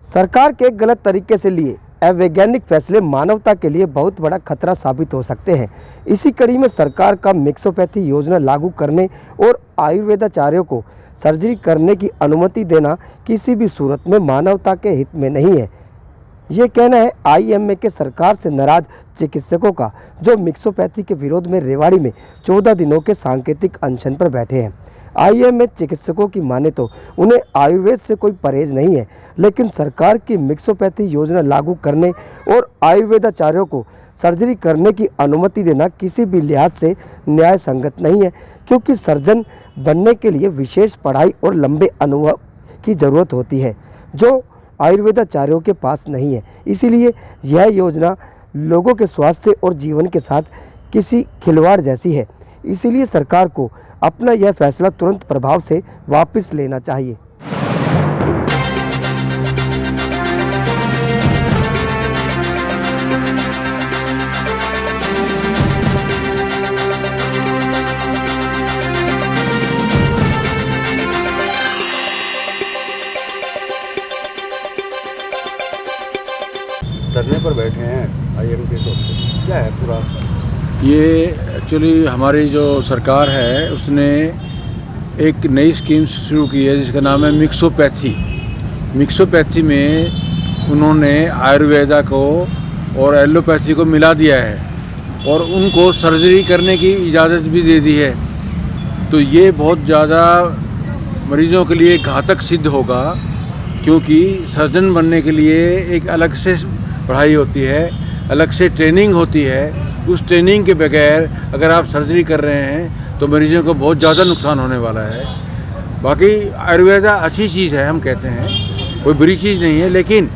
सरकार के गलत तरीके से लिए अवैज्ञानिक फैसले मानवता के लिए बहुत बड़ा खतरा साबित हो सकते हैं। इसी कड़ी में सरकार का मिक्सोपैथी योजना लागू करने और आयुर्वेदाचार्यों को सर्जरी करने की अनुमति देना किसी भी सूरत में मानवता के हित में नहीं है। ये कहना है आईएमए के सरकार से नाराज चिकित्सकों का, जो मिक्सोपैथी के विरोध में रेवाड़ी में 14 दिनों के सांकेतिक अनशन पर बैठे हैं। आईएमए चिकित्सकों की माने तो उन्हें आयुर्वेद से कोई परहेज नहीं है, लेकिन सरकार की मिक्सोपैथी योजना लागू करने और आयुर्वेदाचार्यों को सर्जरी करने की अनुमति देना किसी भी लिहाज से न्याय संगत नहीं है, क्योंकि सर्जन बनने के लिए विशेष पढ़ाई और लंबे अनुभव की ज़रूरत होती है, जो आयुर्वेदाचार्यों के पास नहीं है। इसीलिए यह योजना लोगों के स्वास्थ्य और जीवन के साथ किसी खिलवाड़ जैसी है। इसीलिए सरकार को अपना यह फैसला तुरंत प्रभाव से वापस लेना चाहिए। धरने पर बैठे हैं आईएमए के तो क्या है पूरा? ये एक्चुअली हमारी जो सरकार है उसने एक नई स्कीम शुरू की है जिसका नाम है मिक्सोपैथी। मिक्सोपैथी में उन्होंने आयुर्वेदा को और एलोपैथी को मिला दिया है और उनको सर्जरी करने की इजाज़त भी दे दी है। तो ये बहुत ज़्यादा मरीजों के लिए घातक सिद्ध होगा, क्योंकि सर्जन बनने के लिए एक अलग से पढ़ाई होती है, अलग से ट्रेनिंग होती है। उस ट्रेनिंग के बगैर अगर आप सर्जरी कर रहे हैं तो मरीजों को बहुत ज़्यादा नुकसान होने वाला है। बाकी आयुर्वेदा अच्छी चीज़ है, हम कहते हैं कोई बुरी चीज़ नहीं है, लेकिन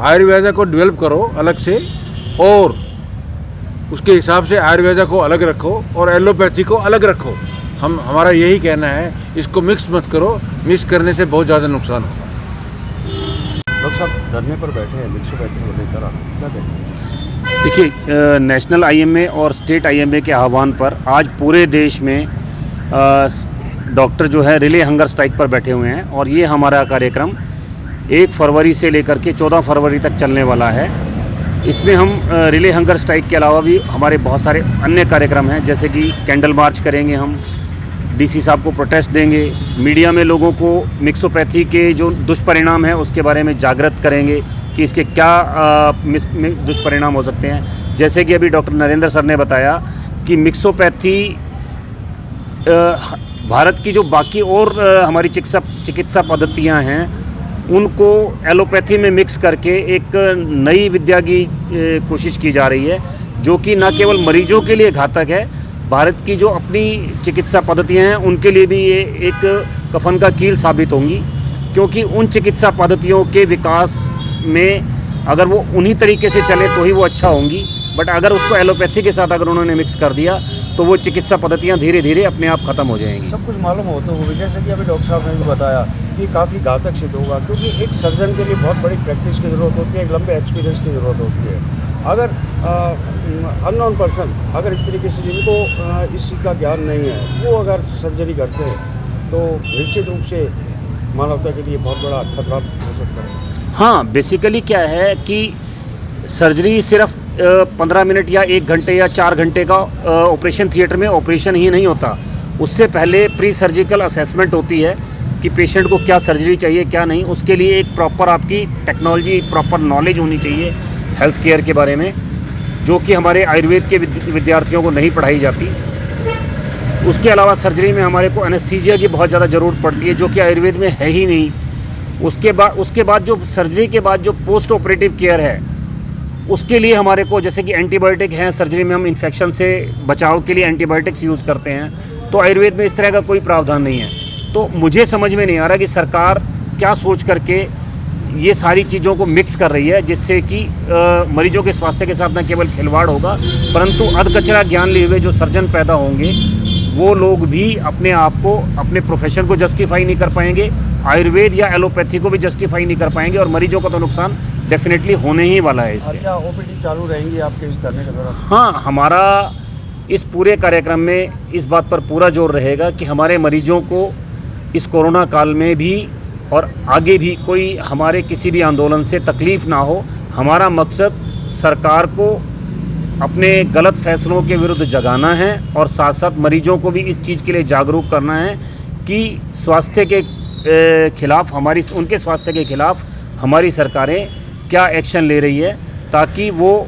आयुर्वेदा को डेवलप करो अलग से और उसके हिसाब से आयुर्वेदा को अलग रखो और एलोपैथी को अलग रखो। हमारा यही कहना है, इसको मिक्स मत करो, मिक्स करने से बहुत ज़्यादा नुकसान होगा। डॉक्टर साहब धरने पर बैठे हैं मिक्सोपैथी को लेकर, आप क्या कहते हैं? देखिए, नेशनल आईएमए और स्टेट आईएमए के आह्वान पर आज पूरे देश में डॉक्टर जो है रिले हंगर स्ट्राइक पर बैठे हुए हैं और ये हमारा कार्यक्रम 1 फरवरी से लेकर के 14 फरवरी तक चलने वाला है। इसमें हम रिले हंगर स्ट्राइक के अलावा भी हमारे बहुत सारे अन्य कार्यक्रम हैं, जैसे कि कैंडल मार्च करेंगे, हम डीसी साहब को प्रोटेस्ट देंगे, मीडिया में लोगों को मिक्सोपैथी के जो दुष्परिणाम हैं उसके बारे में जागृत करेंगे कि इसके क्या दुष्परिणाम हो सकते हैं। जैसे कि अभी डॉक्टर नरेंद्र सर ने बताया कि मिक्सोपैथी भारत की जो बाकी और हमारी चिकित्सा पद्धतियां हैं उनको एलोपैथी में मिक्स करके एक नई विद्या की कोशिश की जा रही है, जो कि न केवल मरीजों के लिए घातक है, भारत की जो अपनी चिकित्सा पद्धतियां हैं उनके लिए भी ये एक कफन का कील साबित होंगी, क्योंकि उन चिकित्सा पद्धतियों के विकास में अगर वो उन्हीं तरीके से चले तो ही वो अच्छा होंगी, बट अगर उसको एलोपैथी के साथ अगर उन्होंने मिक्स कर दिया तो वो चिकित्सा पद्धतियां धीरे धीरे अपने आप ख़त्म हो जाएंगी। सब कुछ मालूम होता हुआ जैसे कि अभी डॉक्टर साहब ने भी बताया कि काफ़ी घातक सिद्ध होगा, क्योंकि एक सर्जन के लिए बहुत बड़ी प्रैक्टिस की ज़रूरत होती है, एक लंबे एक्सपीरियंस की ज़रूरत होती है। अगर अननोन पर्सन अगर इस तरीके से जिनको इस चीज़ का ज्ञान नहीं है वो अगर सर्जरी करते हैं तो निश्चित रूप से मानवता के लिए बहुत बड़ा खतरा हो सकता है। हाँ, बेसिकली क्या है कि सर्जरी सिर्फ 15 मिनट या 1 घंटे या 4 घंटे का ऑपरेशन थिएटर में ऑपरेशन ही नहीं होता। उससे पहले प्री सर्जिकल असेसमेंट होती है कि पेशेंट को क्या सर्जरी चाहिए क्या नहीं। उसके लिए एक प्रॉपर आपकी टेक्नोलॉजी, प्रॉपर नॉलेज होनी चाहिए हेल्थ केयर के बारे में, जो कि हमारे आयुर्वेद के विद्यार्थियों को नहीं पढ़ाई जाती। उसके अलावा सर्जरी में हमारे को एनेस्थीसिया की बहुत ज़्यादा ज़रूरत पड़ती है, जो कि आयुर्वेद में है ही नहीं। उसके बाद जो सर्जरी के बाद जो पोस्ट ऑपरेटिव केयर है उसके लिए हमारे को, जैसे कि एंटीबायोटिक हैं, सर्जरी में हम इन्फेक्शन से बचाव के लिए एंटीबायोटिक्स यूज़ करते हैं, तो आयुर्वेद में इस तरह का कोई प्रावधान नहीं है। तो मुझे समझ में नहीं आ रहा कि सरकार क्या सोच करके ये सारी चीज़ों को मिक्स कर रही है, जिससे कि मरीजों के स्वास्थ्य के साथ न केवल खिलवाड़ होगा, परंतु अधकचरा ज्ञान लिए हुए जो सर्जन पैदा होंगे वो लोग भी अपने आप को, अपने प्रोफेशन को जस्टिफाई नहीं कर पाएंगे, आयुर्वेद या एलोपैथी को भी जस्टिफाई नहीं कर पाएंगे, और मरीजों का तो नुकसान डेफिनेटली होने ही वाला है इससे। क्या ओपीडी चालू रहेंगी आपके इस धरने के दौरान? हाँ, हमारा इस पूरे कार्यक्रम में इस बात पर पूरा जोर रहेगा कि हमारे मरीजों को इस कोरोना काल में भी और आगे भी कोई हमारे किसी भी आंदोलन से तकलीफ़ ना हो। हमारा मकसद सरकार को अपने गलत फैसलों के विरुद्ध जगाना है और साथ साथ मरीजों को भी इस चीज़ के लिए जागरूक करना है कि स्वास्थ्य के खिलाफ उनके स्वास्थ्य के खिलाफ हमारी सरकारें क्या एक्शन ले रही है, ताकि वो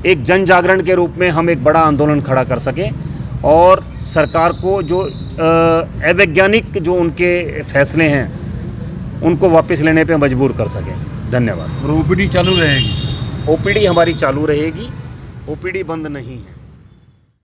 एक जन जागरण के रूप में हम एक बड़ा आंदोलन खड़ा कर सकें और सरकार को जो अवैज्ञानिक जो उनके फैसले हैं उनको वापस लेने पे मजबूर कर सकें। धन्यवाद। और ओपीडी चालू रहेगी? ओपीडी हमारी चालू रहेगी, ओपीडी बंद नहीं है।